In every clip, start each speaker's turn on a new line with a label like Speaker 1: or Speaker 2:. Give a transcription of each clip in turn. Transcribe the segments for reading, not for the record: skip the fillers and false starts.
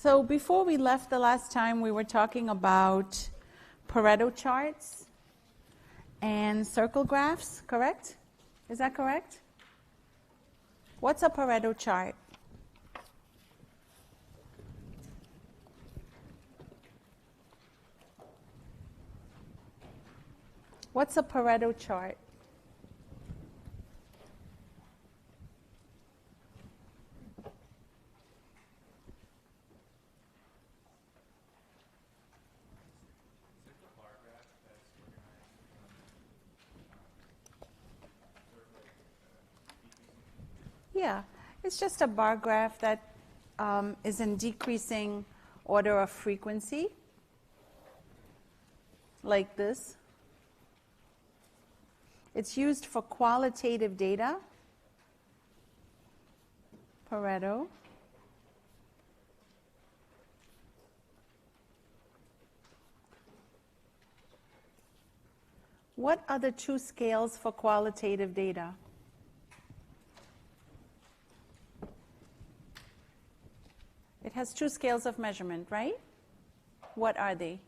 Speaker 1: So before we left the last time, we were talking about Pareto charts and circle graphs, correct? Is that correct? What's a Pareto chart? What's a Pareto chart? Yeah, it's just a bar graph that is in decreasing order of frequency, like this. It's used for qualitative data, Pareto. What are the two scales for qualitative data? It has two scales of measurement, right? What are they?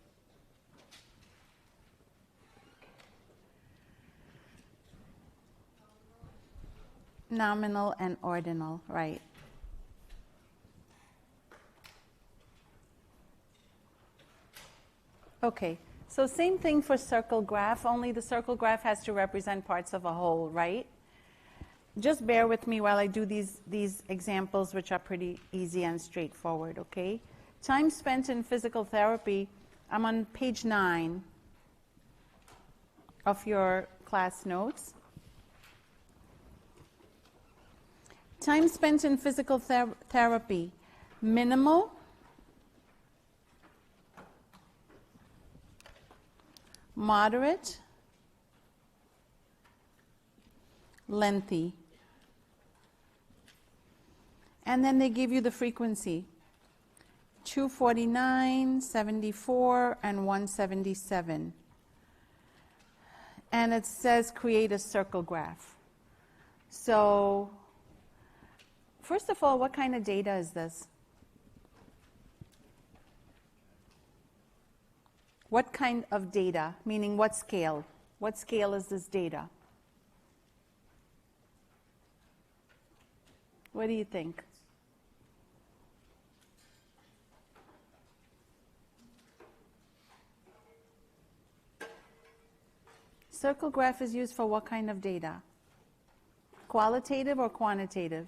Speaker 1: Nominal and ordinal, right. Okay, so same thing for circle graph, only the circle graph has to represent parts of a whole, right? Just bear with me while I do these examples, which are pretty easy and straightforward, okay? Time spent in physical therapy, I'm on page 9 of your class notes. Time spent in physical therapy, minimal, moderate, lengthy. And then they give you the frequency, 249, 74, and 177. And it says create a circle graph. So, first of all, what kind of data is this? What kind of data? Meaning what scale? What scale is this data? What do you think? Circle graph is used for what kind of data? Qualitative or quantitative?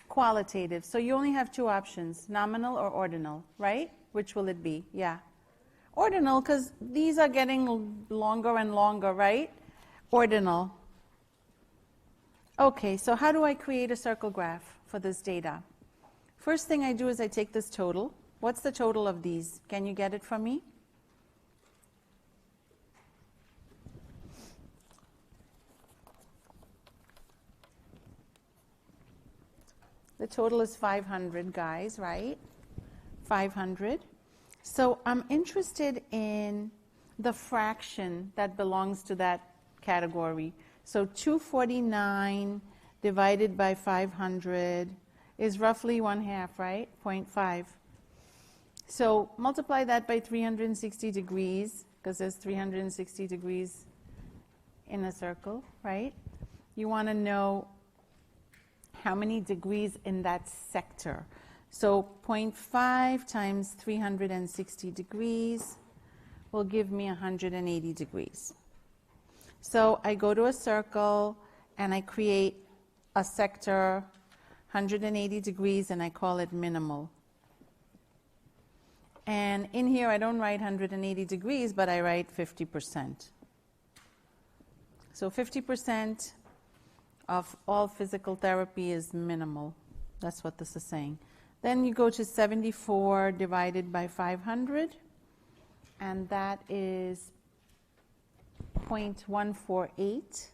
Speaker 1: Qualitative. So you only have two options, nominal or ordinal, right? Which will it be? Yeah. Ordinal, because these are getting longer and longer, right? Ordinal. Okay, so how do I create a circle graph for this data? First thing I do is I take this total. What's the total of these? Can you get it from me? The total is 500, guys, right? 500. So I'm interested in the fraction that belongs to that category. So 249 divided by 500 is roughly 1/2, right? 0.5. So multiply that by 360 degrees, because there's 360 degrees in a circle, right? You want to know how many degrees in that sector. So 0.5 times 360 degrees will give me 180 degrees. So I go to a circle and I create a sector 180 degrees and I call it minimal. And in here I don't write 180 degrees, but I write 50%. So 50% of all physical therapy is minimal. That's what this is saying. Then you go to 74 divided by 500, and that is 0.148.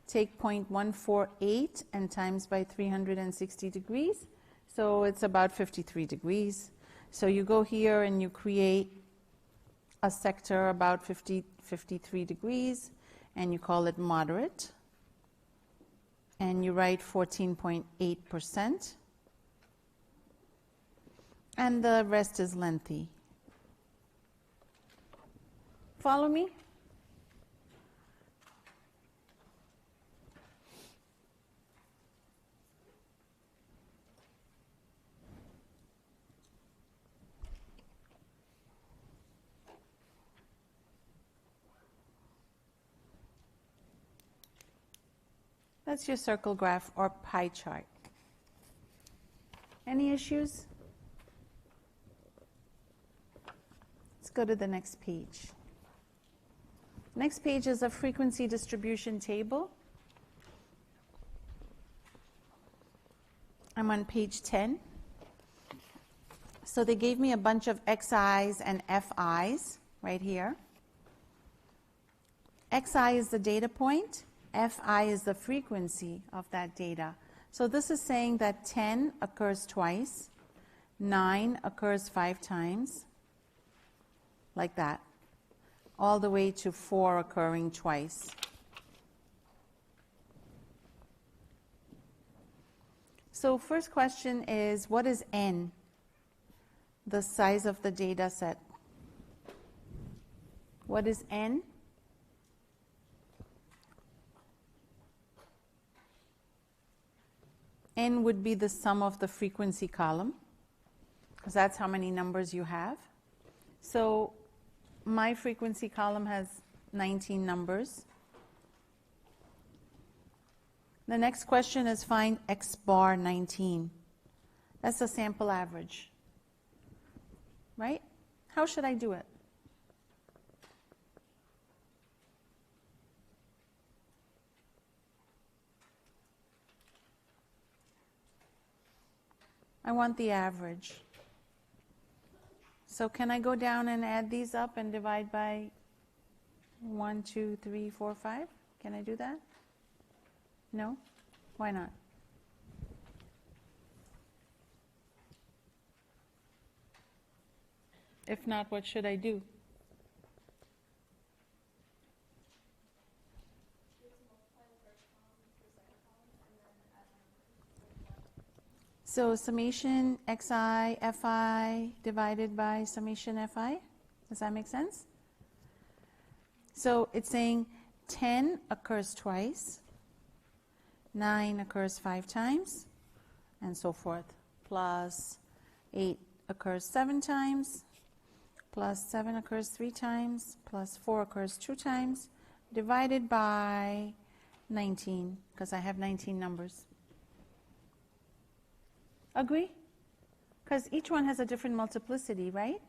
Speaker 1: Take 0.148 and times by 360 degrees. So it's about 53 degrees. So you go here and you create a sector about 53 degrees, and you call it moderate. And you write 14.8%. and the rest is lengthy. Follow me? That's your circle graph or pie chart. Any issues? Let's go to the next page. Next page is a frequency distribution table. I'm on page 10. So they gave me a bunch of XIs and FIs right here. XI is the data point. Fi is the frequency of that data. So this is saying that 10 occurs twice, 9 occurs 5 times, like that, all the way to 4 occurring twice. So first question is, what is N? The size of the data set. What is N? N would be the sum of the frequency column, because that's how many numbers you have. So my frequency column has 19 numbers. The next question is find X bar 19. That's the sample average, right? How should I do it? I want the average. So can I go down and add these up and divide by 1, 2, 3, 4, 5? Can I do that? No? Why not? If not, what should I do? So summation xi fi divided by summation fi. Does that make sense? So it's saying 10 occurs twice, 9 occurs 5 times, and so forth, plus 8 occurs 7 times, plus 7 occurs 3 times, plus 4 occurs 2 times, divided by 19, because I have 19 numbers. Agree? Because each one has a different multiplicity, right?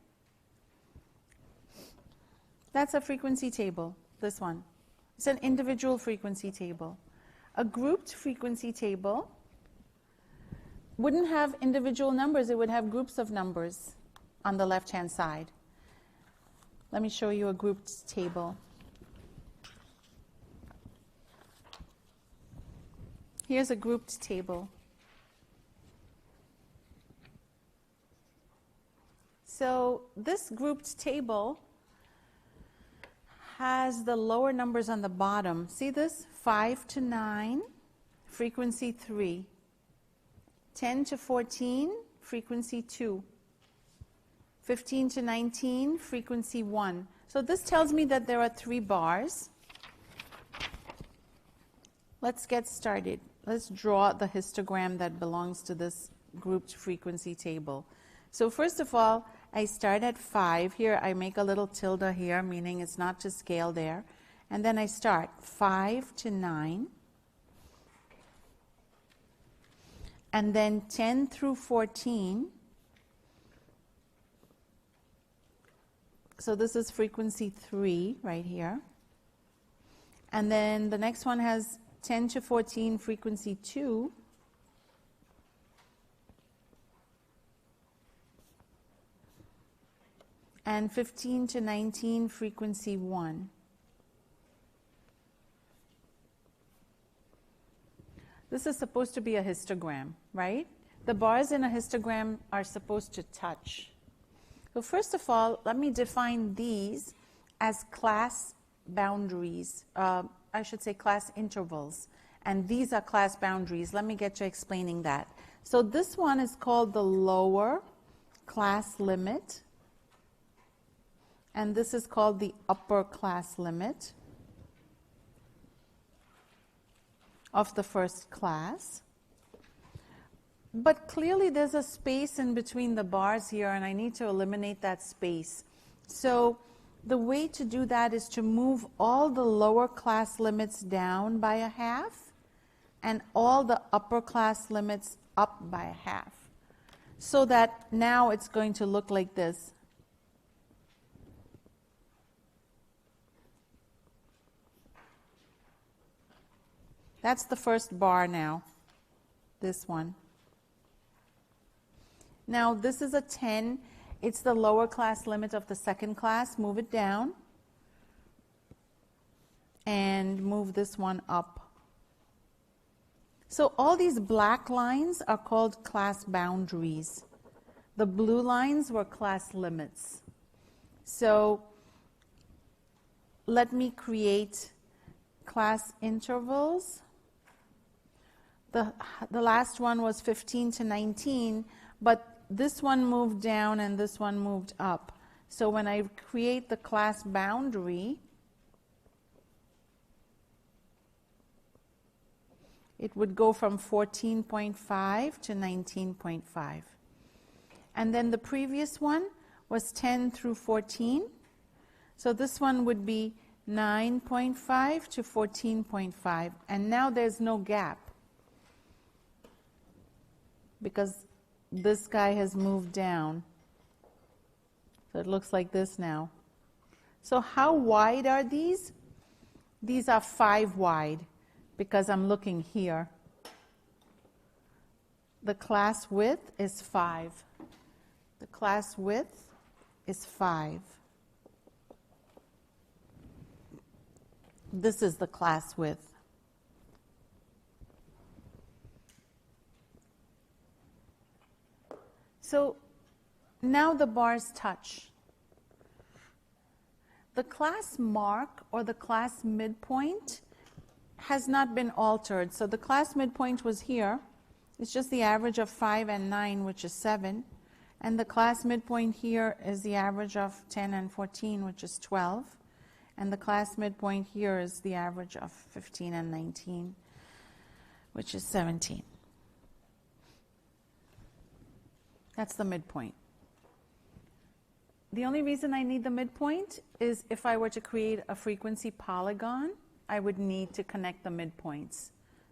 Speaker 1: That's a frequency table, this one. It's an individual frequency table. A grouped frequency table wouldn't have individual numbers, it would have groups of numbers on the left-hand side. Let me show you a grouped table. Here's a grouped table. So this grouped table has the lower numbers on the bottom. See this? 5 to 9, frequency 3. 10 to 14, frequency 2. 15 to 19, frequency 1. So this tells me that there are 3 bars. Let's get started. Let's draw the histogram that belongs to this grouped frequency table. So first of all, I start at 5. Here I make a little tilde here, meaning it's not to scale there. And then I start 5 to 9. And then 10 through 14. So this is frequency 3 right here. And then the next one has 10 to 14, frequency 2. And 15 to 19, frequency 1. This is supposed to be a histogram, right? The bars in a histogram are supposed to touch. So first of all, let me define these as class boundaries. I should say class intervals. And these are class boundaries. Let me get to explaining that. So this one is called the lower class limit, and this is called the upper class limit of the first class. But clearly there's a space in between the bars here, and I need to eliminate that space. So the way to do that is to move all the lower class limits down by a half and all the upper class limits up by a half, so that now it's going to look like this. That's the first bar now, this one. Now this is a 10. It's the lower class limit of the second class. Move it down and move this one up. So all these black lines are called class boundaries. The blue lines were class limits. So let me create class intervals. The last one was 15 to 19, but this one moved down and this one moved up. So when I create the class boundary, it would go from 14.5 to 19.5. And then the previous one was 10 through 14. So this one would be 9.5 to 14.5. And now there's no gap, because this guy has moved down. So it looks like this now. So how wide are these? These are 5 wide, because I'm looking here. The class width is 5. The class width is 5. This is the class width. So now the bars touch. The class mark or the class midpoint has not been altered. So the class midpoint was here. It's just the average of 5 and 9, which is 7. And the class midpoint here is the average of 10 and 14, which is 12. And the class midpoint here is the average of 15 and 19, which is 17. That's the midpoint. The only reason I need the midpoint is if I were to create a frequency polygon, I would need to connect the midpoints.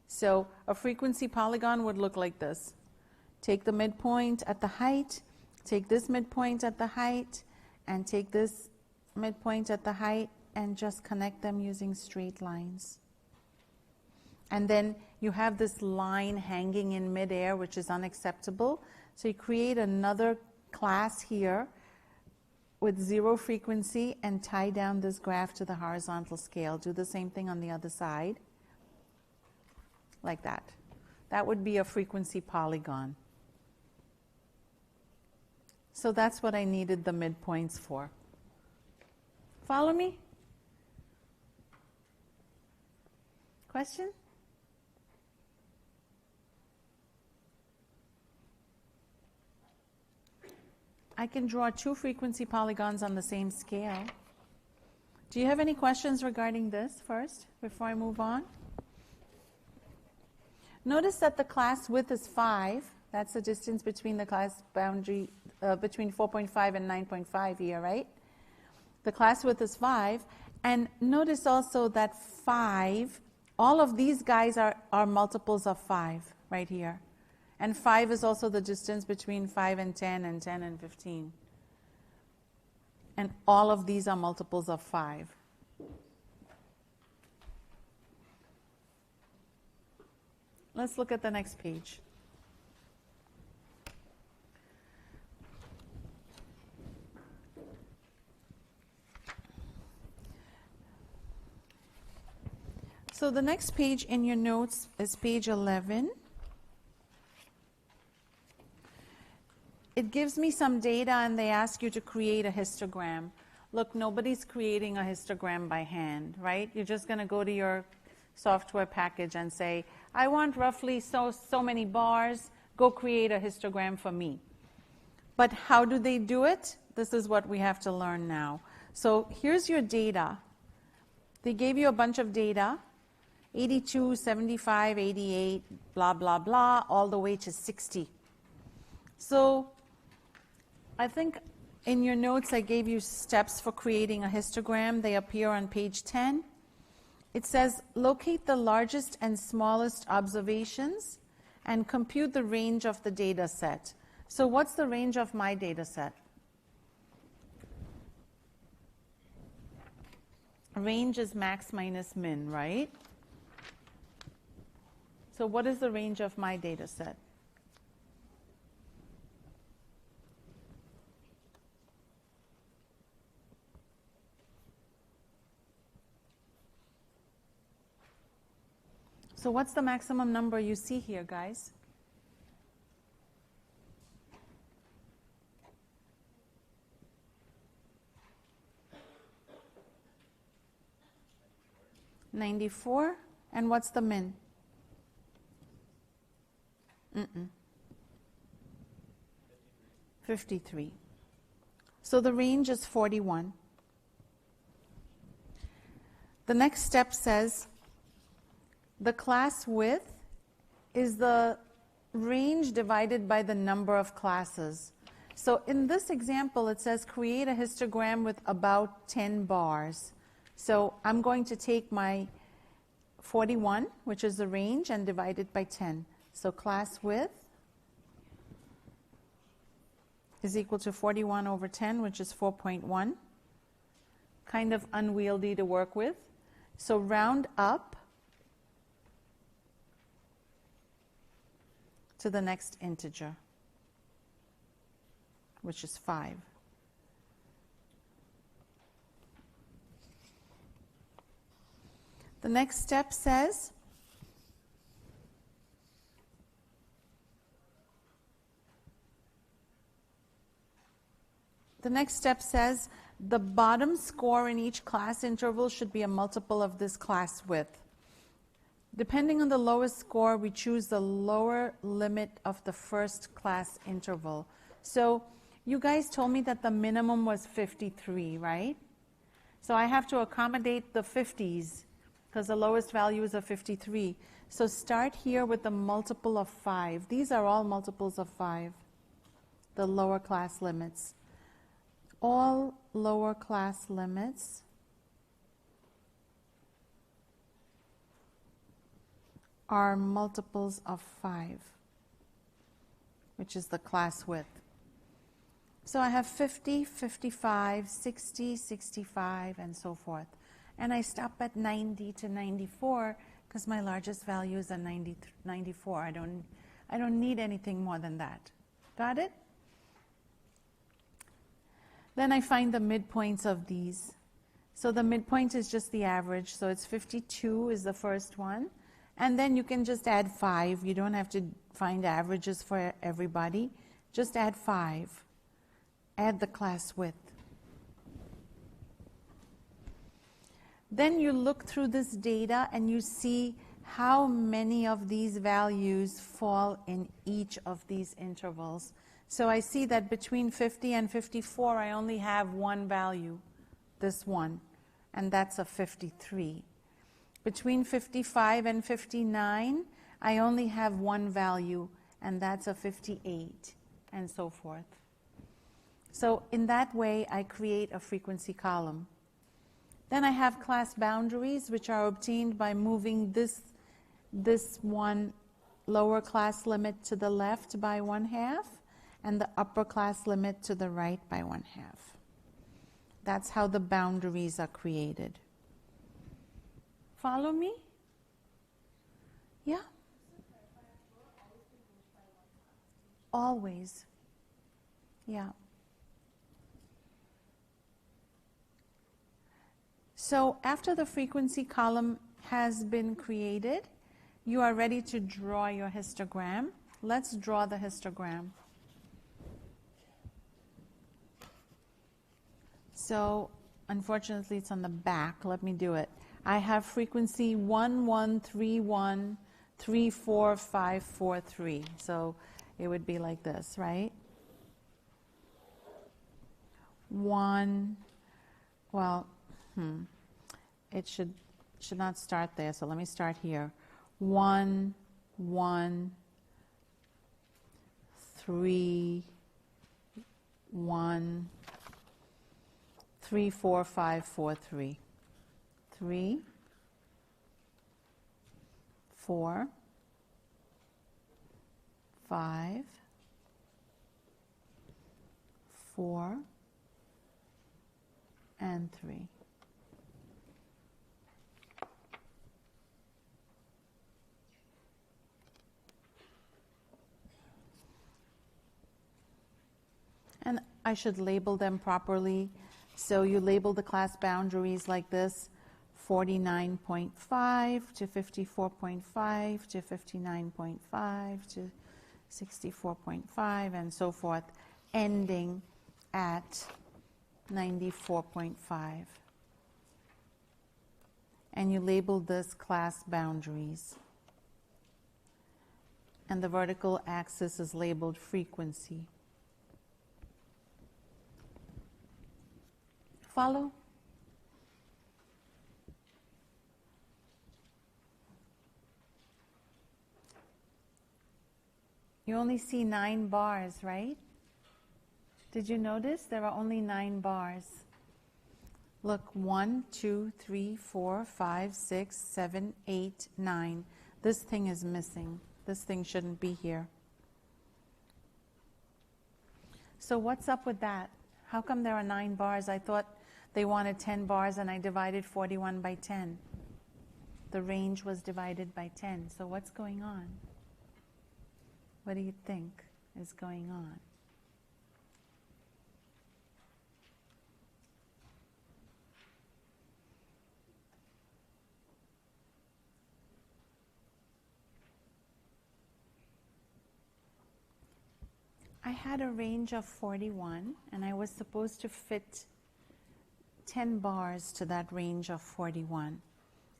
Speaker 1: So a frequency polygon would look like this. Take the midpoint at the height, take this midpoint at the height, and take this midpoint at the height, and just connect them using straight lines. And then you have this line hanging in midair, which is unacceptable. So you create another class here with 0 frequency and tie down this graph to the horizontal scale. Do the same thing on the other side, like that. That would be a frequency polygon. So that's what I needed the midpoints for. Follow me? Question? I can draw 2 frequency polygons on the same scale. Do you have any questions regarding this first, before I move on? Notice that the class width is 5. That's the distance between the class boundary, between 4.5 and 9.5 here, right? The class width is 5. And notice also that 5, all of these guys are multiples of 5 right here. And 5 is also the distance between 5 and 10 and 15. And all of these are multiples of 5. Let's look at the next page. So the next page in your notes is page 11. It gives me some data, and they ask you to create a histogram. Look, nobody's creating a histogram by hand, right? You're just going to go to your software package and say, I want roughly so many bars. Go create a histogram for me. But how do they do it? This is what we have to learn now. So here's your data. They gave you a bunch of data, 82, 75, 88, blah, blah, blah, all the way to 60. So I think in your notes I gave you steps for creating a histogram. They appear on page 10. It says, locate the largest and smallest observations and compute the range of the data set. So what's the range of my data set? Range is max minus min, right? So what is the range of my data set? So what's the maximum number you see here, guys? $94. And what's the min? 53. So the range is 41. The next step says the class width is the range divided by the number of classes. So in this example, it says create a histogram with about 10 bars. So I'm going to take my 41, which is the range, and divide it by 10. So class width is equal to 41 over 10, which is 4.1. Kind of unwieldy to work with. So round up to the next integer, which is 5. The next step says the bottom score in each class interval should be a multiple of this class width. Depending on the lowest score, we choose the lower limit of the first class interval. So you guys told me that the minimum was 53, right? So I have to accommodate the 50s because the lowest value is a 53. So start here with the multiple of 5. These are all multiples of 5, the lower class limits. All lower class limits are multiples of 5, which is the class width. So I have 50, 55, 60, 65, and so forth. And I stop at 90 to 94 because my largest value is a 94. I don't need anything more than that. Got it? Then I find the midpoints of these. So the midpoint is just the average. So it's 52 is the first one. And then you can just add 5. You don't have to find averages for everybody. Just add 5. Add the class width. Then you look through this data and you see how many of these values fall in each of these intervals. So I see that between 50 and 54, I only have one value, this one, and that's a 53. Between 55 and 59, I only have one value, and that's a 58, and so forth. So in that way, I create a frequency column. Then I have class boundaries, which are obtained by moving this one lower class limit to the left by 1/2, and the upper class limit to the right by 1/2. That's how the boundaries are created. Follow me? Yeah? Always. Yeah. So after the frequency column has been created, you are ready to draw your histogram. Let's draw the histogram. So unfortunately, it's on the back. Let me do it. I have frequency 1131345543. So it would be like this, right? 1, well, it should not start there, so let me start here. 1, 1, 3, 1, 3, 4, 5, 4, 3. 3, 4, 5, 4, and 3. And I should label them properly. So you label the class boundaries like this: 49.5 to 54.5 to 59.5 to 64.5 and so forth, ending at 94.5. And you label this class boundaries. And the vertical axis is labeled frequency. Follow? You only see 9 bars, right? Did you notice there are only 9 bars? Look, 1, 2, 3, 4, 5, 6, 7, 8, 9. This thing is missing. This thing shouldn't be here. So what's up with that? How come there are 9 bars? I thought they wanted 10 bars and I divided 41 by 10. The range was divided by 10. So what's going on? What do you think is going on? I had a range of 41 and I was supposed to fit 10 bars to that range of 41.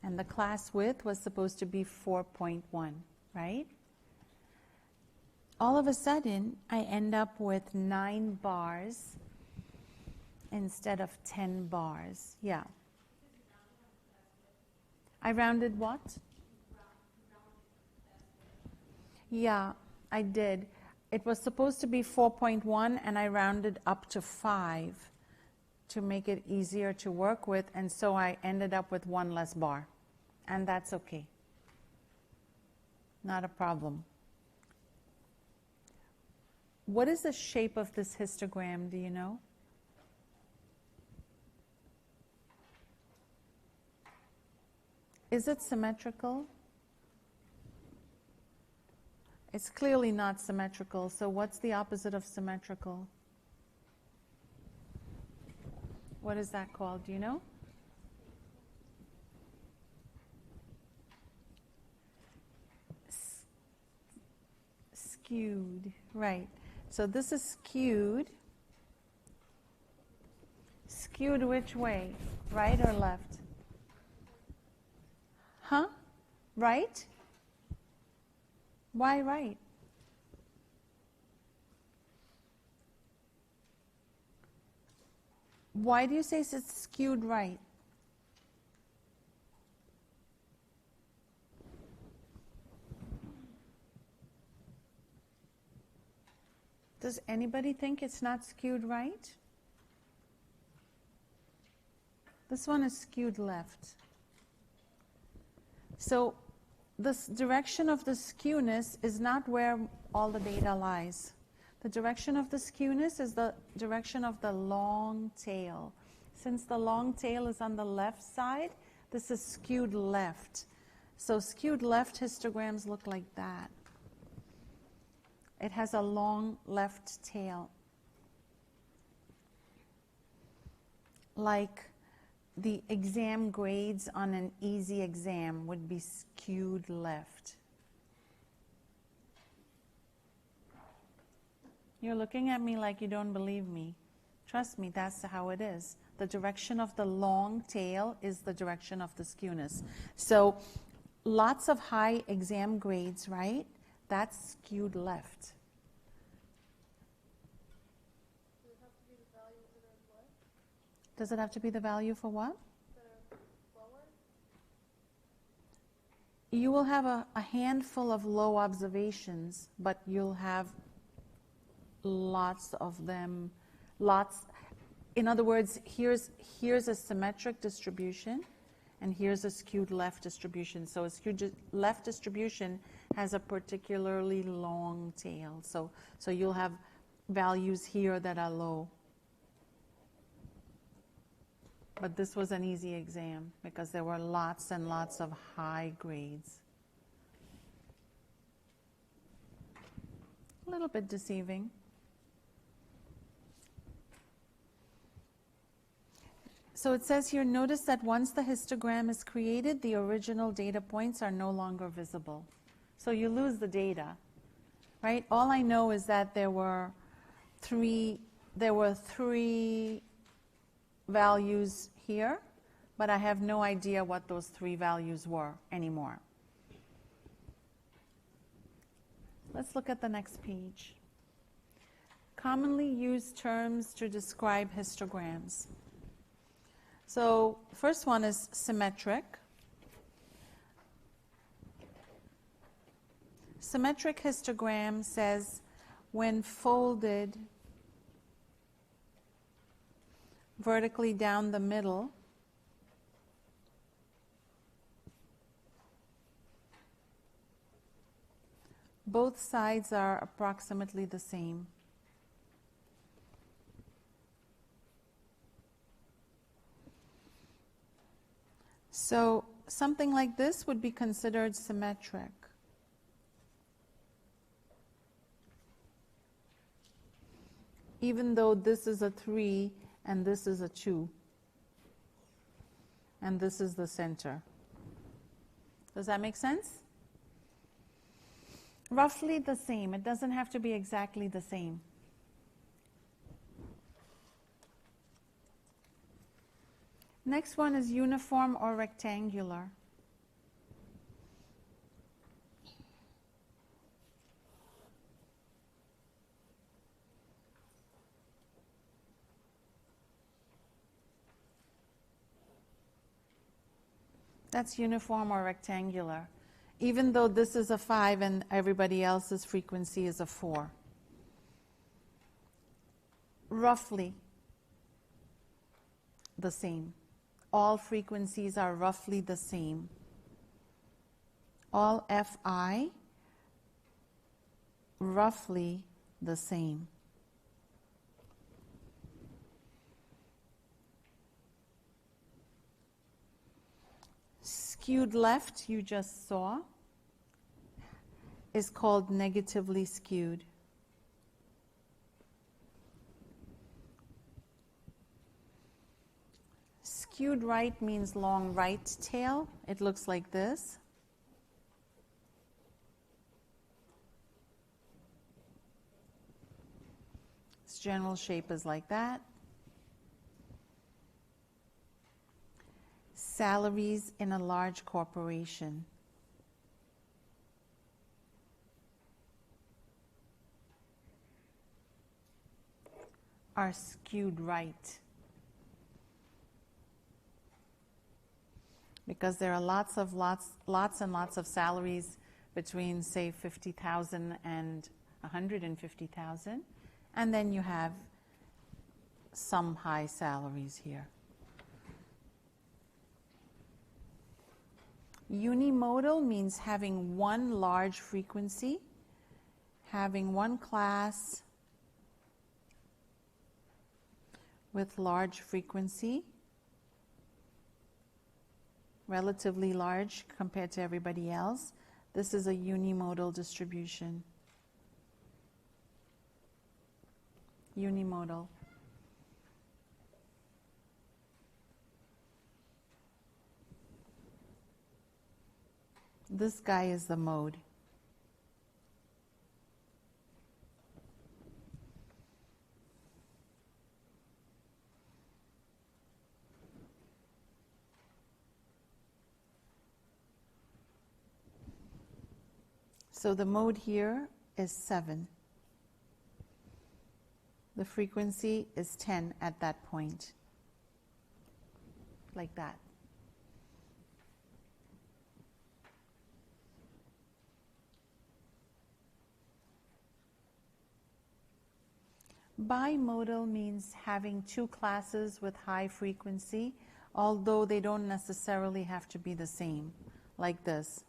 Speaker 1: And the class width was supposed to be 4.1, right? All of a sudden, I end up with 9 bars instead of 10 bars. Yeah. I rounded what? Yeah, I did. It was supposed to be 4.1 and I rounded up to 5 to make it easier to work with, and so I ended up with 1 less bar. And that's okay. Not a problem. What is the shape of this histogram, do you know? Is it symmetrical? It's clearly not symmetrical, so what's the opposite of symmetrical? What is that called, do you know? Skewed, right. So this is skewed. Skewed which way? Right or left? Huh? Right? Why right? Why do you say it's skewed right? Does anybody think it's not skewed right? This one is skewed left. So this direction of the skewness is not where all the data lies. The direction of the skewness is the direction of the long tail. Since the long tail is on the left side, this is skewed left. So skewed left histograms look like that. It has a long left tail. Like the exam grades on an easy exam would be skewed left. You're looking at me like you don't believe me. Trust me, that's how it is. The direction of the long tail is the direction of the skewness. So lots of high exam grades, right? That's skewed left.
Speaker 2: Does it have to be the value of it as what?
Speaker 1: Does it have to be the value for what? You will have a handful of low observations, but you'll have lots of them, lots. In other words, here's a symmetric distribution, and here's a skewed left distribution. So a skewed left distribution has a particularly long tail. So you'll have values here that are low. But this was an easy exam because there were lots and lots of high grades. A little bit deceiving. So it says here, notice that once the histogram is created, the original data points are no longer visible. So you lose the data, right? All I know is that there were three values here, but I have no idea what those three values were anymore. Let's look at the next page. Commonly used terms to describe histograms. So first one is symmetric. Symmetric histogram says when folded vertically down the middle, both sides are approximately the same. So something like this would be considered symmetric. Even though this is a 3 and this is a 2. And this is the center. Does that make sense? Roughly the same. It doesn't have to be exactly the same. Next one is uniform or rectangular. That's uniform or rectangular, even though this is a 5 and everybody else's frequency is a 4. Roughly the same. All frequencies are roughly the same. All Fi roughly the same. Skewed left, you just saw, is called negatively skewed. Skewed right means long right tail. It looks like this. Its general shape is like that. Salaries in a large corporation. Are skewed right. Because there are lots and lots of salaries between, say, 50,000 and 150,000, and then you have some high salaries here. Unimodal means having one large frequency, having one class with large frequency, relatively large compared to everybody else. This is a unimodal distribution. Unimodal. This guy is the mode. So the mode here is 7. The frequency is 10 at that point. like that. Bimodal means having two classes with high frequency, although they don't necessarily have to be the same, like this.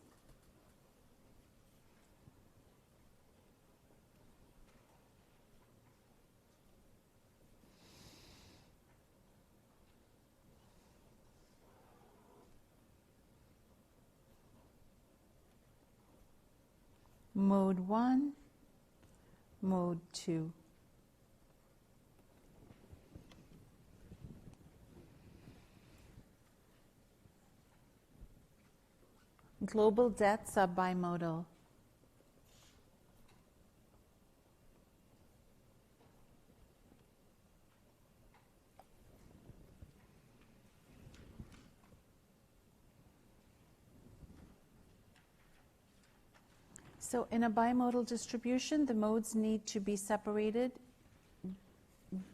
Speaker 1: Mode 1, Mode 2. Global deaths are bimodal. So in a bimodal distribution, the modes need to be separated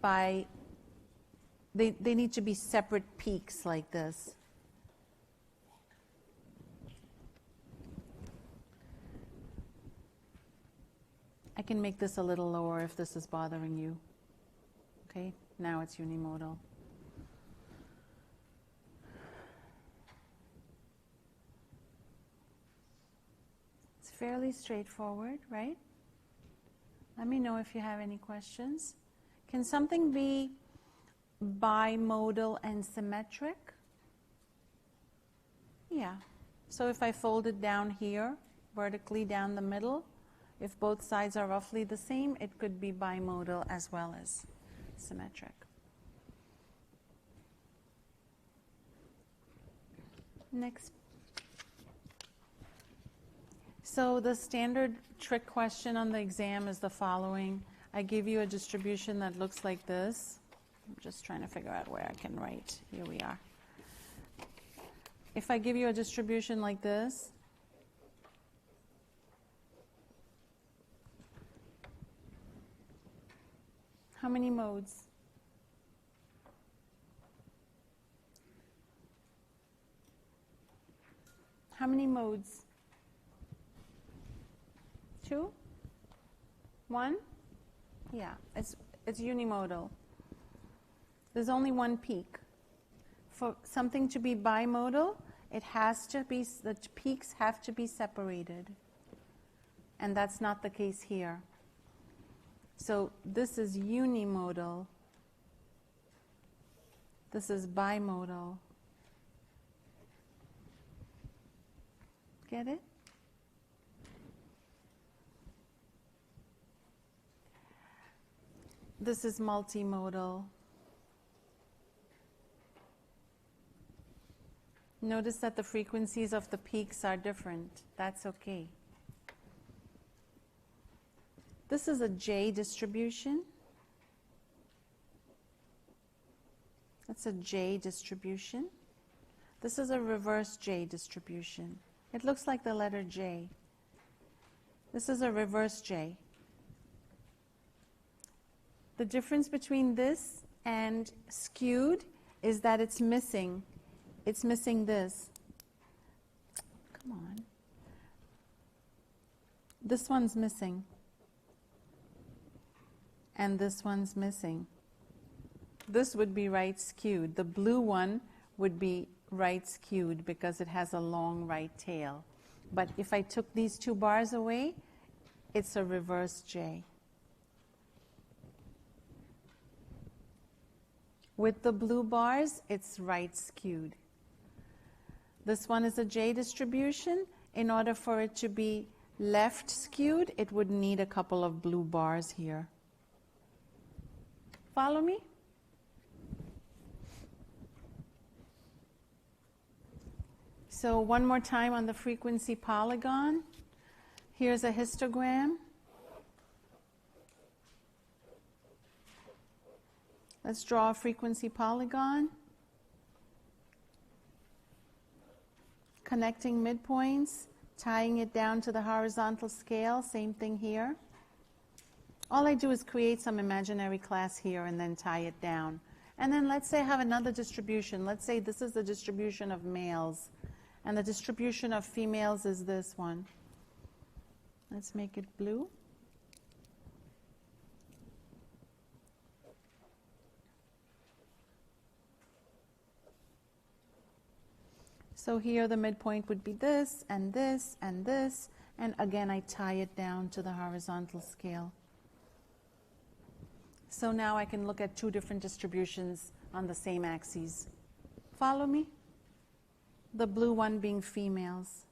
Speaker 1: by, they need to be separate peaks like this. I can make this a little lower if this is bothering you. Okay, now it's unimodal. It's fairly straightforward, right? Let me know if you have any questions. Can something be bimodal and symmetric? Yeah. So if I fold it down here, vertically down the middle, if both sides are roughly the same, it could be bimodal as well as symmetric. Next. So the standard trick question on the exam is the following. I give you a distribution that looks like this. I'm just trying to figure out where I can write. Here we are. If I give you a distribution like this, how many modes? How many modes? 2? 1? Yeah, it's unimodal. There's only one peak. For something to be bimodal, it has to be, the peaks have to be separated. And that's not the case here. So this is unimodal. This is bimodal. Get it? This is multimodal. Notice that the frequencies of the peaks are different. That's okay. This is a J distribution. That's a J distribution. This is a reverse J distribution. It looks like the letter J. This is a reverse J. The difference between this and skewed is that it's missing. It's missing this. Come on. This one's missing. And this one's missing. This would be right skewed. The blue one would be right skewed because it has a long right tail. But if I took these two bars away, it's a reverse J. With the blue bars, it's right skewed. This one is a J distribution. In order for it to be left skewed, it would need a couple of blue bars here. Follow me? So one more time on the frequency polygon. Here's a histogram. Let's draw a frequency polygon. Connecting midpoints, tying it down to the horizontal scale, same thing here. All I do is create some imaginary class here and then tie it down. And then let's say I have another distribution. Let's say this is the distribution of males, and the distribution of females is this one. Let's make it blue. So here the midpoint would be this, and this, and this, and again I tie it down to the horizontal scale. So now I can look at two different distributions on the same axes. Follow me? The blue one being females,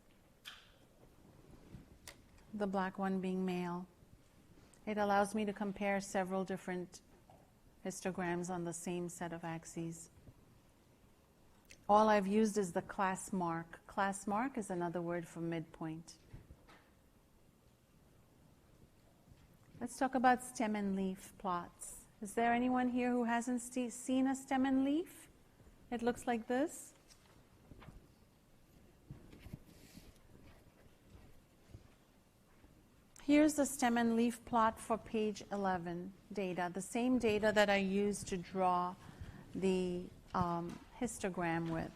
Speaker 1: the black one being male. It allows me to compare several different histograms on the same set of axes. All I've used is the class mark. Class mark is another word for midpoint. Let's talk about stem and leaf plots. Is there anyone here who hasn't seen a stem and leaf? It looks like this. Here's the stem and leaf plot for page 11 data, the same data that I used to draw the histogram with.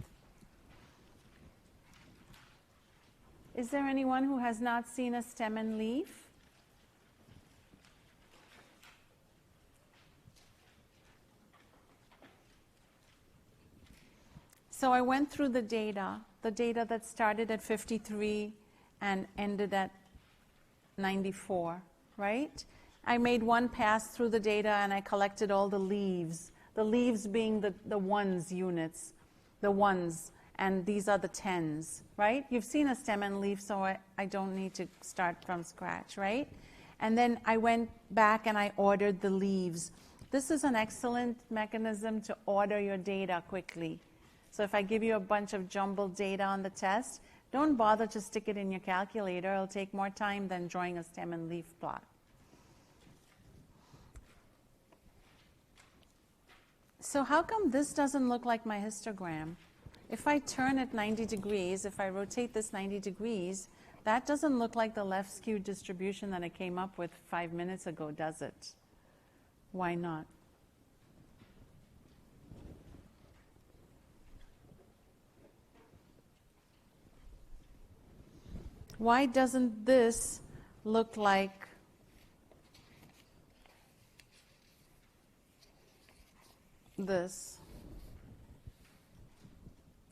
Speaker 1: Is there anyone who has not seen a stem and leaf? So I went through the data that started at 53 and ended at 94, right? I made one pass through the data and I collected all the leaves being the ones units, the ones, and these are the tens, right? You've seen a stem and leaf, so I don't need to start from scratch, right? And then I went back and I ordered the leaves. This is an excellent mechanism to order your data quickly. So if I give you a bunch of jumbled data on the test, don't bother to stick it in your calculator. It'll take more time than drawing a stem and leaf plot. So how come this doesn't look like my histogram? If I turn it 90 degrees, if I rotate this 90 degrees, that doesn't look like the left skewed distribution that I came up with 5 minutes ago, does it? Why not? Why doesn't this look like this?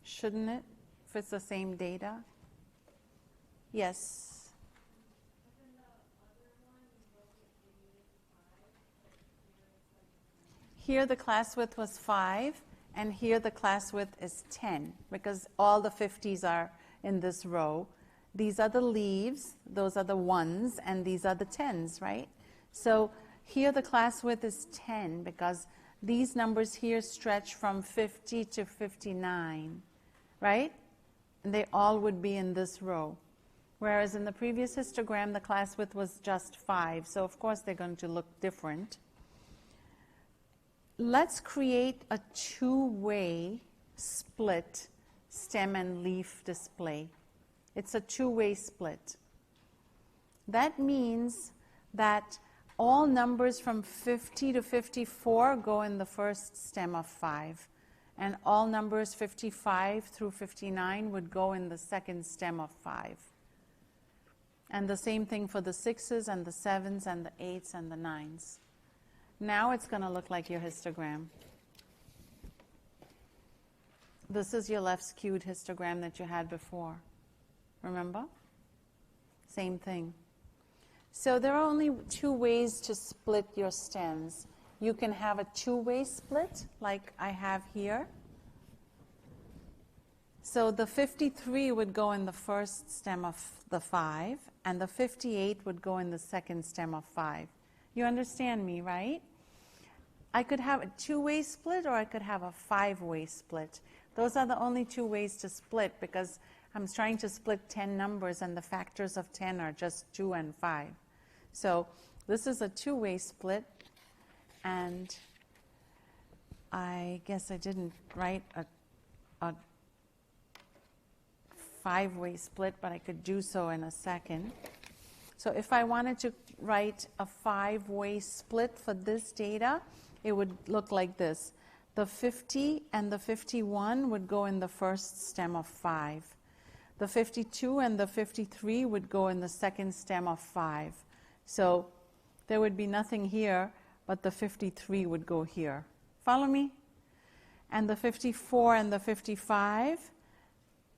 Speaker 1: Shouldn't it, if it's the same data? Yes. Here the class width was 5, and here the class width is 10, because all the 50s are in this row. These are the leaves, those are the ones, and these are the tens, right? So here the class width is 10 because these numbers here stretch from 50 to 59, right? And they all would be in this row. Whereas in the previous histogram, the class width was just 5. So of course they're going to look different. Let's create a two-way split stem and leaf display. It's a two-way split. That means that all numbers from 50 to 54 go in the first stem of 5, and all numbers 55 through 59 would go in the second stem of 5. And the same thing for the 6s and the 7s and the 8s and the 9s. Now it's going to look like your histogram. This is your left skewed histogram that you had before. Remember? Same thing. So there are only two ways to split your stems. You can have a two-way split, like I have here. So the 53 would go in the first stem of the 5, and the 58 would go in the second stem of 5. You understand me, right? I could have a two-way split, or I could have a five-way split. Those are the only two ways to split, because I'm trying to split 10 numbers, and the factors of 10 are just 2 and 5. So this is a two-way split, and I guess I didn't write a five-way split, but I could do so in a second. So if I wanted to write a five-way split for this data, it would look like this. The 50 and the 51 would go in the first stem of 5. The 52 and the 53 would go in the second stem of 5. So there would be nothing here, but the 53 would go here. Follow me? And the 54 and the 55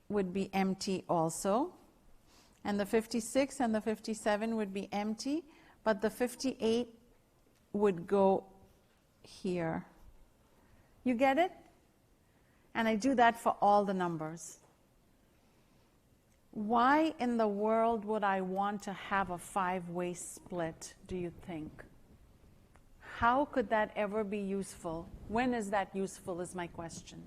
Speaker 1: would be empty also. And the 56 and the 57 would be empty, but the 58 would go here. You get it? And I do that for all the numbers. Why in the world would I want to have a 5-way split, do you think? How could that ever be useful? When is that useful is my question.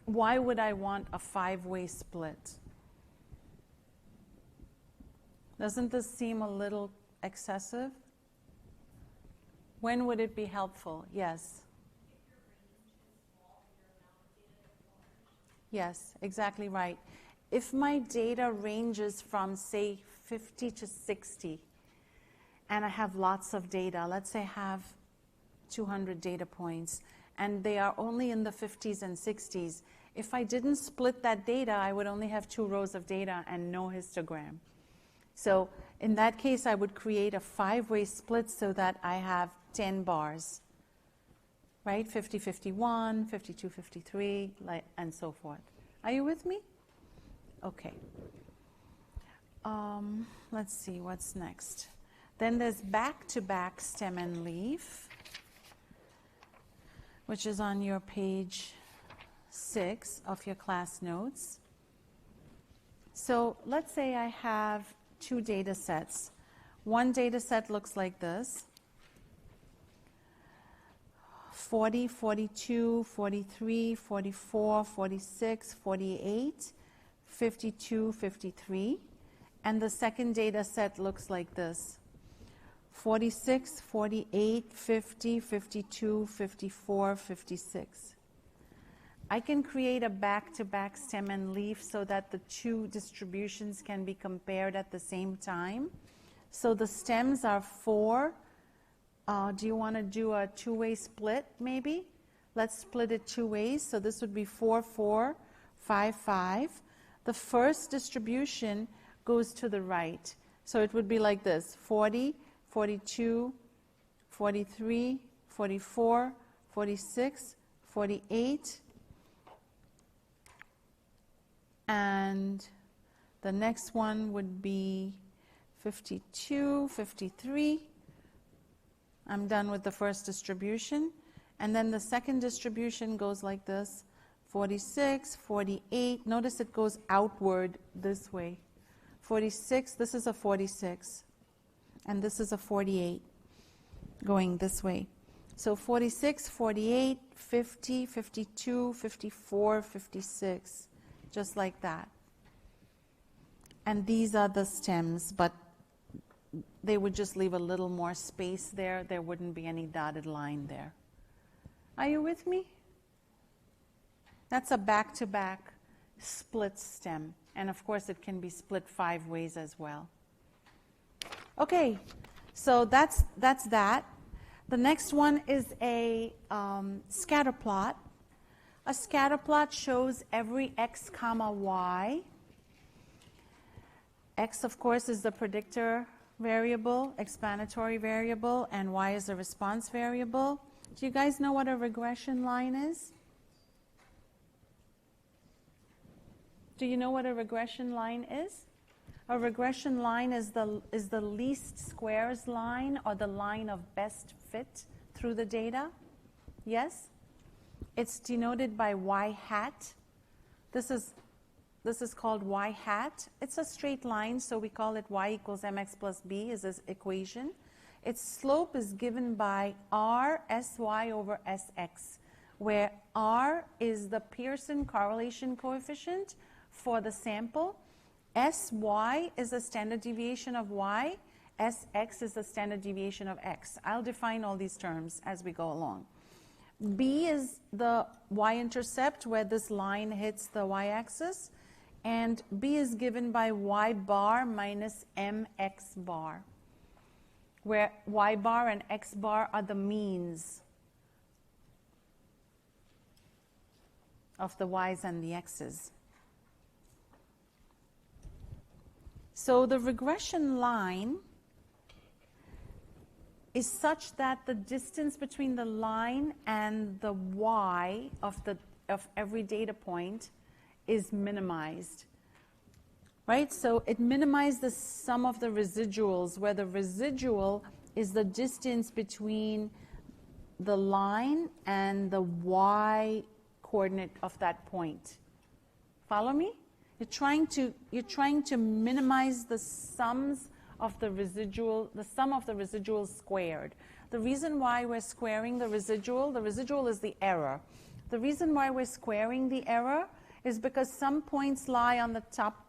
Speaker 1: Why would I want a 5-way split? Doesn't this seem a little excessive? When would it be helpful? Yes. Yes, exactly right. If my data ranges from, say, 50 to 60, and I have lots of data, let's say I have 200 data points, and they are only in the 50s and 60s, if I didn't split that data, I would only have 2 rows of data and no histogram. So in that case, I would create a 5-way split so that I have 10 bars, right? 50, 51, 52, 53, and so forth. Are you with me? Okay. Let's see, what's next? Then there's back-to-back stem and leaf, which is on your page 6 of your class notes. So let's say I have 2 data sets. One data set looks like this. 40, 42, 43, 44, 46, 48, 52, 53. And the second data set looks like this. 46, 48, 50, 52, 54, 56. I can create a back-to-back stem and leaf so that the 2 distributions can be compared at the same time. So the stems are 4. Do you want to do a 2-way split maybe? Let's split it 2 ways. So this would be 4, 4, 5, 5. The first distribution goes to the right. So it would be like this: 40, 42, 43, 44, 46, 48. And the next one would be 52, 53. I'm done with the first distribution. And then the second distribution goes like this: 46, 48. Notice it goes outward this way. 46, this is a 46. And this is a 48 going this way. So 46, 48, 50, 52, 54, 56. Just like that. And these are the stems, but they would just leave a little more space there. There wouldn't be any dotted line there. Are you with me? That's a back-to-back split stem. And of course, it can be split 5 ways as well. Okay, so that's that. The next one is a scatter plot. A scatter plot shows every x comma y. X, of course, is the predictor variable, explanatory variable, and y is the response variable. Do you guys know what a regression line is? Do you know what a regression line is? A regression line is the least squares line, or the line of best fit through the data. Yes? It's denoted by y hat. This is called y hat. It's a straight line, so we call it y equals mx plus b is this equation. Its slope is given by r sy over sx, where r is the Pearson correlation coefficient for the sample. Sy is the standard deviation of y. Sx is the standard deviation of x. I'll define all these terms as we go along. B is the y-intercept, where this line hits the y-axis. And B is given by y bar minus mx bar, where y bar and x bar are the means of the y's and the x's. So the regression line is such that the distance between the line and the y of every data point is minimized. Right? So it minimizes the sum of the residuals, where the residual is the distance between the line and the y coordinate of that point. Follow me? You're trying to minimize the sums of the residual, the sum of the residuals squared. The reason why we're squaring the residual is the error. The reason why we're squaring the error is because some points lie on the top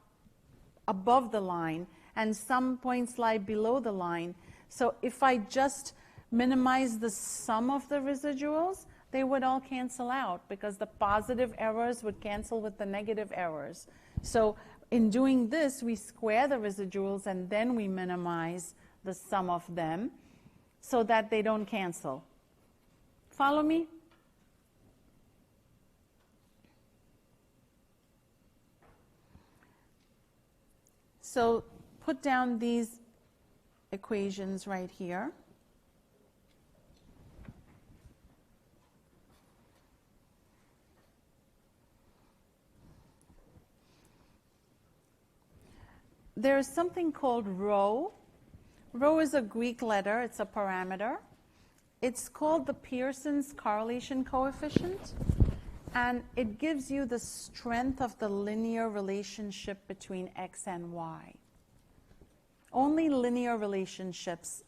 Speaker 1: above the line and some points lie below the line. So if I just minimize the sum of the residuals, they would all cancel out because the positive errors would cancel with the negative errors. So in doing this, we square the residuals and then we minimize the sum of them so that they don't cancel. Follow me? So put down these equations right here. There is something called rho. Rho is a Greek letter. It's a parameter. It's called the Pearson's correlation coefficient, and it gives you the strength of the linear relationship between x and y. Only linear relationships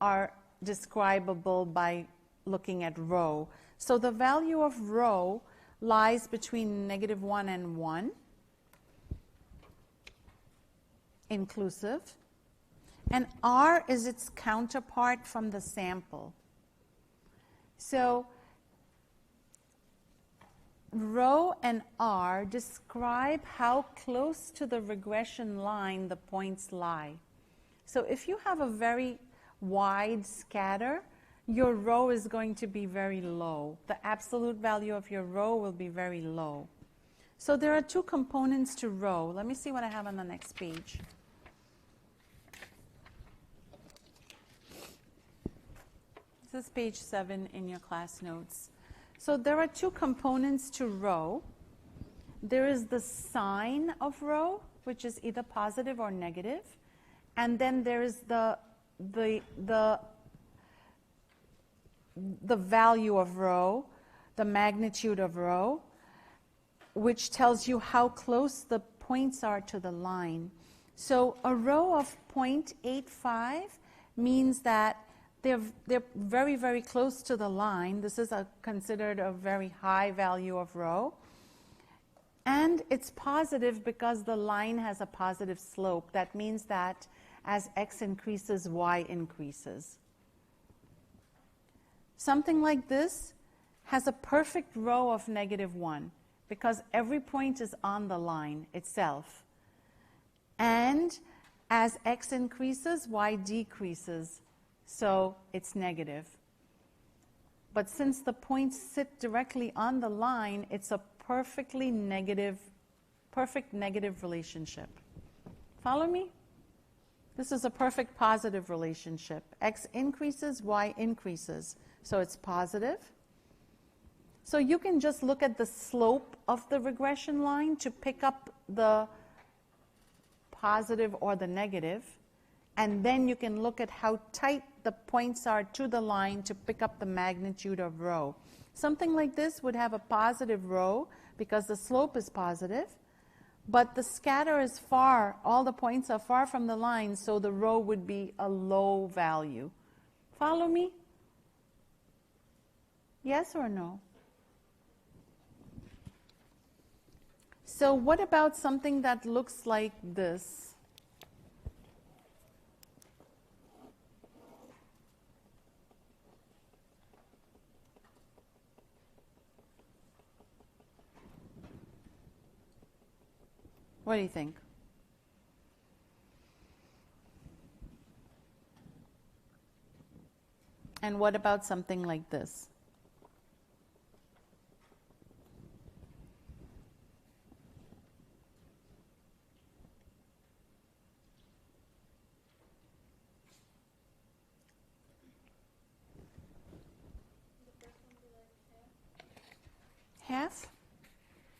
Speaker 1: are describable by looking at rho. So the value of rho lies between -1 and 1. Inclusive, and R is its counterpart from the sample. So rho and R describe how close to the regression line the points lie. So if you have a very wide scatter, your rho is going to be very low. The absolute value of your rho will be very low. So there are two components to rho. Let me see what I have on the next page. This is page 7 in your class notes. So there are two components to rho. There is the sign of rho, which is either positive or negative, and then there is the value of rho, the magnitude of rho, which tells you how close the points are to the line. So a rho of 0.85 means that they're very, very close to the line. This is considered a very high value of rho. And it's positive because the line has a positive slope. That means that as x increases, y increases. Something like this has a perfect rho of -1 because every point is on the line itself. And as x increases, y decreases. So it's negative. But since the points sit directly on the line, it's a perfect negative relationship. Follow me? This is a perfect positive relationship. X increases, y increases. So it's positive. So you can just look at the slope of the regression line to pick up the positive or the negative. And then you can look at how tight the points are to the line to pick up the magnitude of rho. Something like this would have a positive rho because the slope is positive, but the scatter is far, all the points are far from the line, so the rho would be a low value. Follow me? Yes or no? So what about something that looks like this? What do you think? And what about something like this?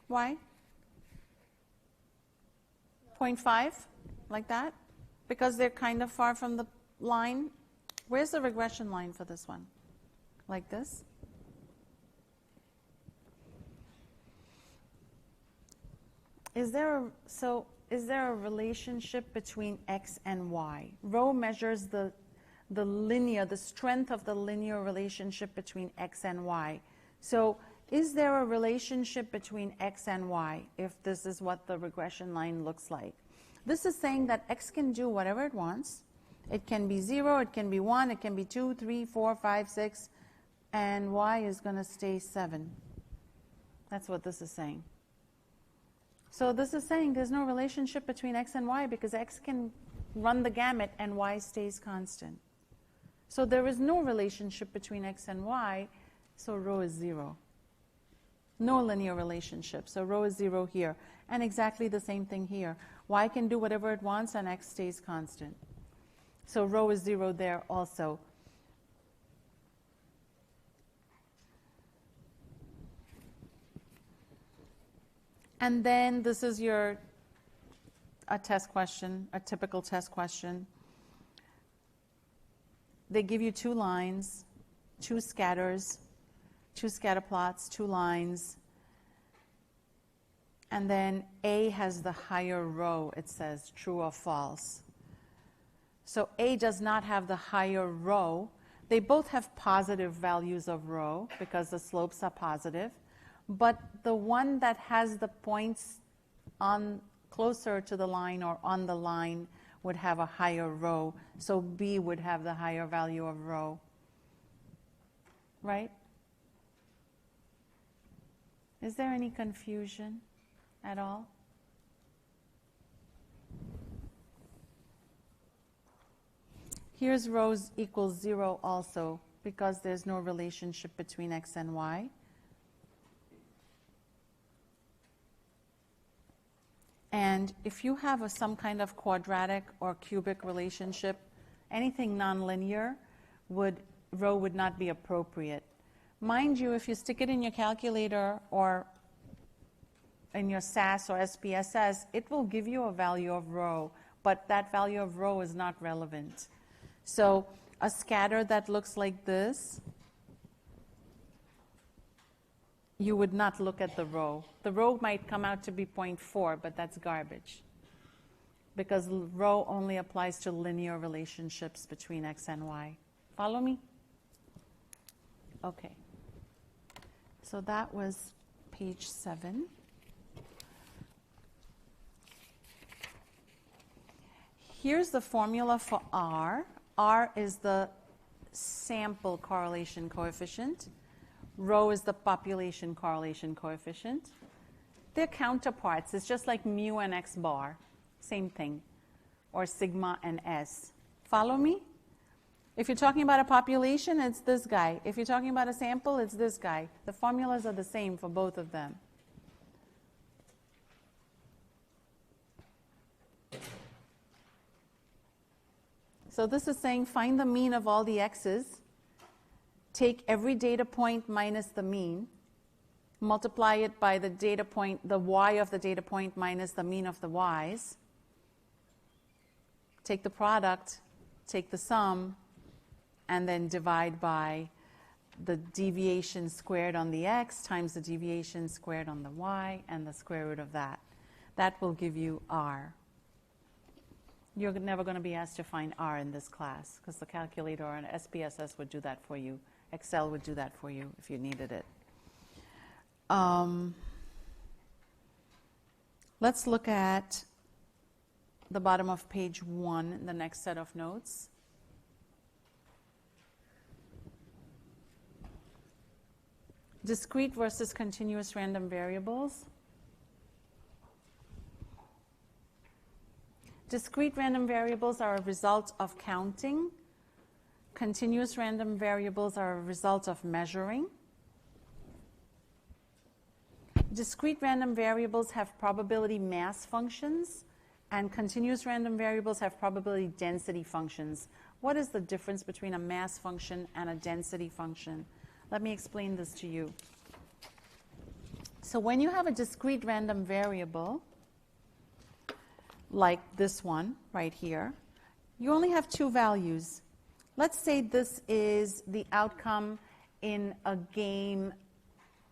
Speaker 1: Why? 0.5, like that? Because they're kind of far from the line. Where's the regression line for this one? Like this? Is there a relationship between x and y? Rho measures the strength of the linear relationship between x and y. So is there a relationship between x and y if this is what the regression line looks like? This is saying that x can do whatever it wants. It can be 0, it can be 1, it can be 2, 3, 4, 5, 6, and y is going to stay 7. That's what this is saying. So this is saying there's no relationship between x and y because x can run the gamut and y stays constant. So there is no relationship between x and y, so rho is 0. No linear relationship, so rho is 0 here. And exactly the same thing here. Y can do whatever it wants and x stays constant. So rho is 0 there also. And then this is a test question, a typical test question. They give you 2 lines, 2 scatters, 2 scatter plots, 2 lines. And then A has the higher rho, it says, true or false. So A does not have the higher rho. They both have positive values of rho because the slopes are positive. But the one that has the points on closer to the line or on the line would have a higher rho. So B would have the higher value of rho. Right? Is there any confusion at all? Here's rho equals 0 also because there's no relationship between x and y. And if you have some kind of quadratic or cubic relationship, anything nonlinear, rho would not be appropriate. Mind you, if you stick it in your calculator or in your SAS or SPSS, it will give you a value of rho, but that value of rho is not relevant. So a scatter that looks like this, you would not look at the rho. The rho might come out to be 0.4, but that's garbage. Because rho only applies to linear relationships between x and y. Follow me? Okay. So that was page 7. Here's the formula for R. R is the sample correlation coefficient. Rho is the population correlation coefficient. They're counterparts. It's just like mu and x bar. Same thing. Or sigma and s. Follow me? If you're talking about a population, it's this guy. If you're talking about a sample, it's this guy. The formulas are the same for both of them. So this is saying find the mean of all the x's, take every data point minus the mean, multiply it by the data point, the y of the data point minus the mean of the y's, take the product, take the sum, and then divide by the deviation squared on the x times the deviation squared on the y and the square root of that. That will give you R. You're never going to be asked to find R in this class because the calculator or an SPSS would do that for you. Excel would do that for you if you needed it. Let's look at the bottom of page 1, the next set of notes. Discrete versus continuous random variables. Discrete random variables are a result of counting. Continuous random variables are a result of measuring. Discrete random variables have probability mass functions, and continuous random variables have probability density functions. What is the difference between a mass function and a density function? Let me explain this to you. So when you have a discrete random variable, like this one right here, you only have two values. Let's say this is the outcome in a game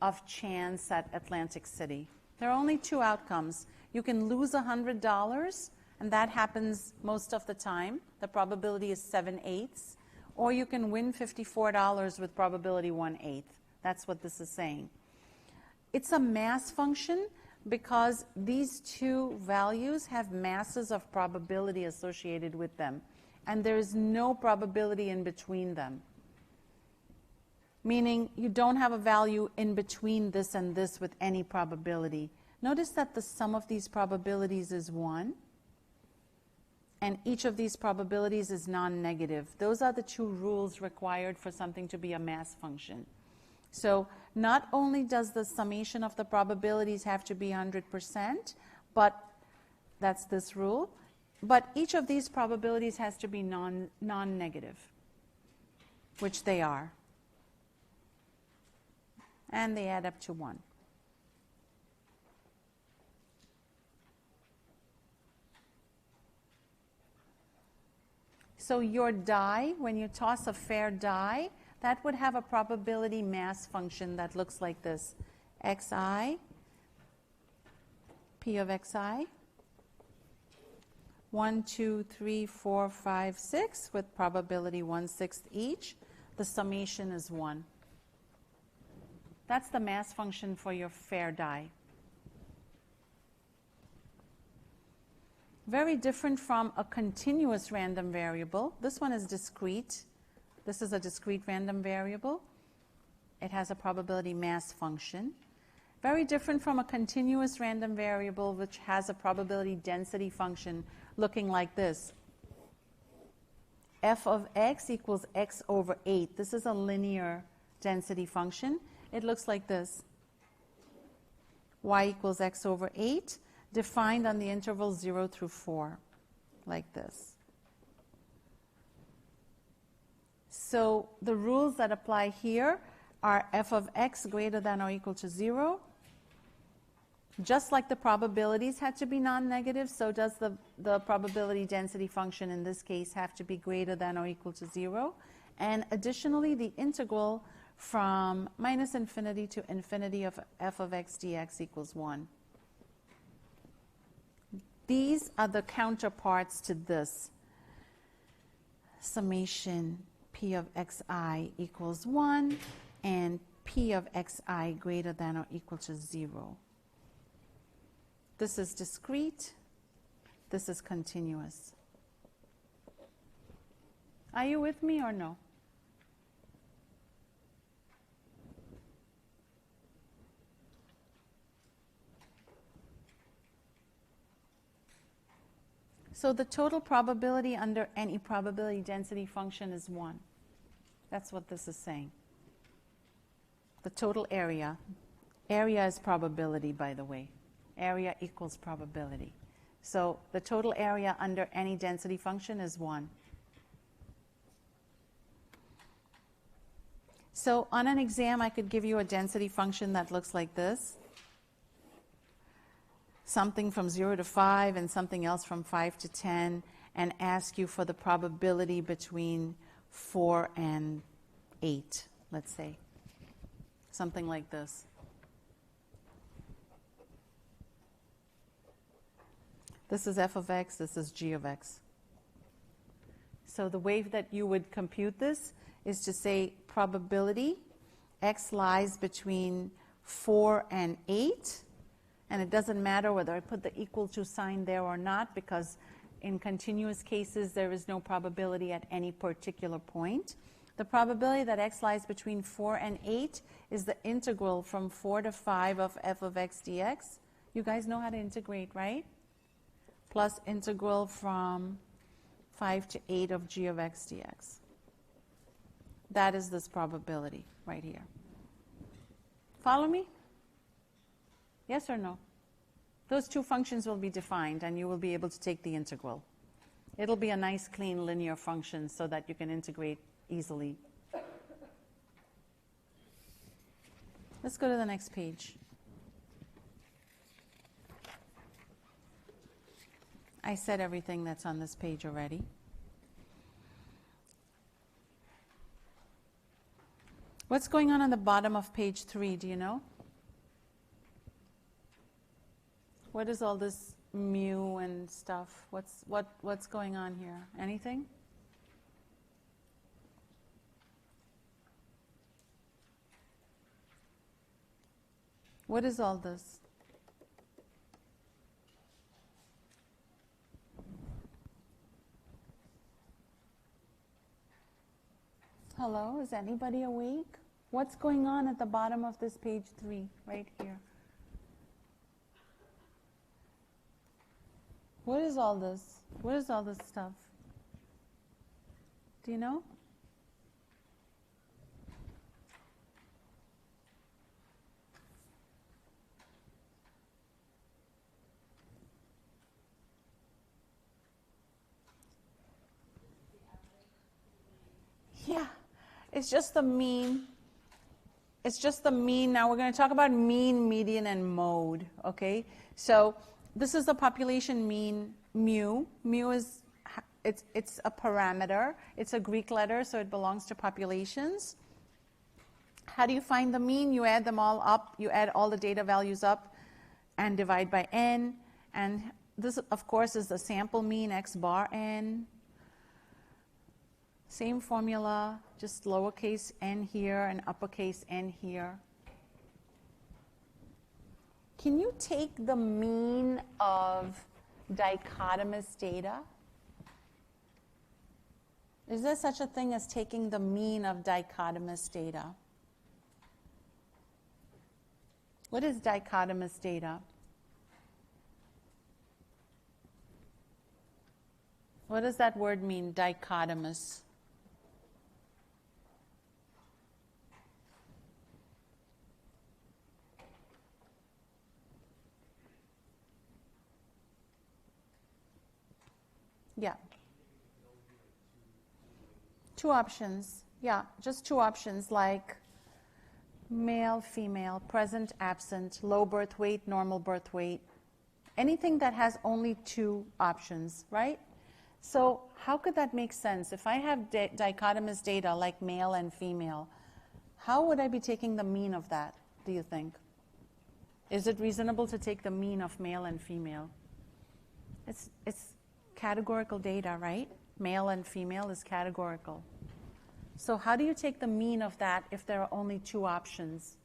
Speaker 1: of chance at Atlantic City. There are only two outcomes. You can lose $100, and that happens most of the time. The probability is 7/8. Or you can win $54 with probability 1/8. That's what this is saying. It's a mass function because these two values have masses of probability associated with them. And there is no probability in between them. Meaning you don't have a value in between this and this with any probability. Notice that the sum of these probabilities is 1. And each of these probabilities is non-negative. Those are the two rules required for something to be a mass function. So not only does the summation of the probabilities have to be 100%, but that's this rule, but each of these probabilities has to be non-negative, which they are. And they add up to 1. So your die, when you toss a fair die, that would have a probability mass function that looks like this. Xi, P of Xi, 1, 2, 3, 4, 5, 6, with probability 1/6 each. The summation is 1. That's the mass function for your fair die. Very different from a continuous random variable. This one is discrete. This is a discrete random variable. It has a probability mass function. Very different from a continuous random variable which has a probability density function looking like this. F of x equals x over 8. This is a linear density function. It looks like this. Y equals x over 8, defined on the interval 0 through 4, like this. So the rules that apply here are f of x greater than or equal to 0. Just like the probabilities had to be non-negative, so does the probability density function in this case have to be greater than or equal to 0. And additionally, the integral from minus infinity to infinity of f of x dx equals 1. These are the counterparts to this. Summation p of xi equals 1 and p of xi greater than or equal to 0. This is discrete. This is continuous. Are you with me or no? So the total probability under any probability density function is 1. That's what this is saying. The total area. Area is probability, by the way. Area equals probability. So the total area under any density function is 1. So on an exam, I could give you a density function that looks like this. Something from 0 to 5 and something else from 5 to 10, and ask you for the probability between 4 and 8, let's say. Something like this. This is f of x, this is g of x. So the way that you would compute this is to say probability, x lies between 4 and 8, and it doesn't matter whether I put the equal to sign there or not, because in continuous cases there is no probability at any particular point. The probability that x lies between 4 and 8 is the integral from 4 to 5 of f of x dx. You guys know how to integrate, right? Plus integral from 5 to 8 of g of x dx. That is this probability right here. Follow me? Yes or no? Those two functions will be defined, and you will be able to take the integral. It'll be a nice, clean, linear function so that you can integrate easily. Let's go to the next page. I said everything that's on this page already. What's going on the bottom of page 3, do you know? What is all this mu and stuff? What's going on here? Anything? What is all this? Hello, is anybody awake? What's going on at the bottom of this page 3, right here? What is all this? What is all this stuff? Do you know? Yeah, it's just the mean. It's just the mean. Now we're going to talk about mean, median, and mode, okay? So this is the population mean, mu. Mu is, it's a parameter. It's a Greek letter, so it belongs to populations. How do you find the mean? You add them all up. You add all the data values up and divide by n. And this, of course, is the sample mean, x bar n. Same formula, just lowercase n here and uppercase n here. Can you take the mean of dichotomous data? Is there such a thing as taking the mean of dichotomous data? What is dichotomous data? What does that word mean, dichotomous? Yeah. Two options. Yeah, just two options like male, female, present, absent, low birth weight, normal birth weight. Anything that has only two options, right? So how could that make sense? If I have dichotomous data like male and female, how would I be taking the mean of that, do you think? Is it reasonable to take the mean of male and female? It's categorical data, right? Male and female is categorical. So how do you take the mean of that if there are only two options?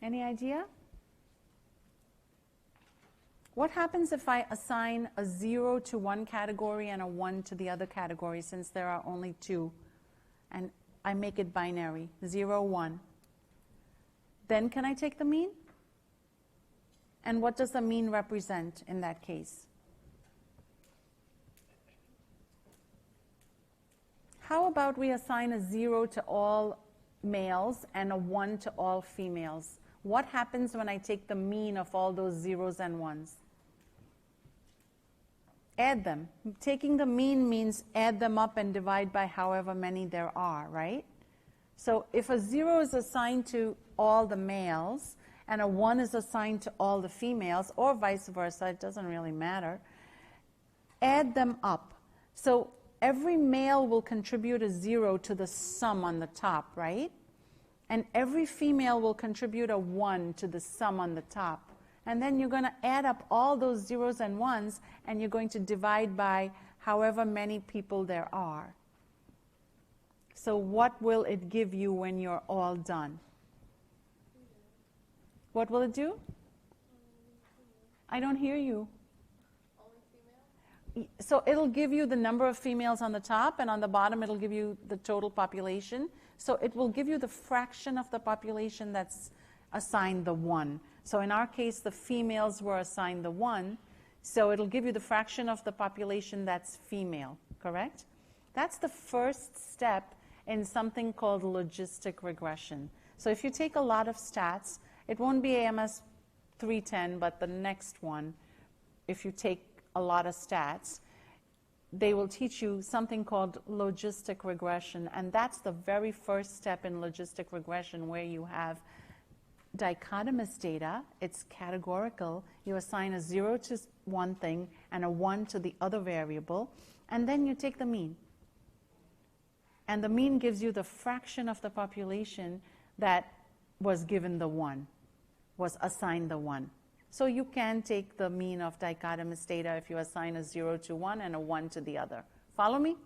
Speaker 1: Any idea? What happens if I assign a 0 to one category and a 1 to the other category, since there are only two, and I make it binary, 0, 1? Then can I take the mean? And what does the mean represent in that case? How about we assign a 0 to all males and a 1 to all females? What happens when I take the mean of all those zeros and ones? Add them. Taking the mean means add them up and divide by however many there are, right? So if a 0 is assigned to all the males and a 1 is assigned to all the females, or vice versa, it doesn't really matter, add them up. So every male will contribute a 0 to the sum on the top, right? And every female will contribute a 1 to the sum on the top. And then you're going to add up all those zeros and ones, and you're going to divide by however many people there are. So what will it give you when you're all done? What will it do? I don't hear you. So it'll give you the number of females on the top, and on the bottom it'll give you the total population. So it will give you the fraction of the population that's assigned the 1. So in our case, the females were assigned the 1. So it'll give you the fraction of the population that's female, correct? That's the first step in something called logistic regression. So if you take a lot of stats, it won't be AMS 310, but the next one, if you take a lot of stats, they will teach you something called logistic regression, and that's the very first step in logistic regression, where you have dichotomous data. It's categorical. You assign a 0 to one thing and a 1 to the other variable, and then you take the mean. And the mean gives you the fraction of the population that was given the 1, was assigned the 1. So you can take the mean of dichotomous data if you assign a 0 to one and a 1 to the other. Follow me?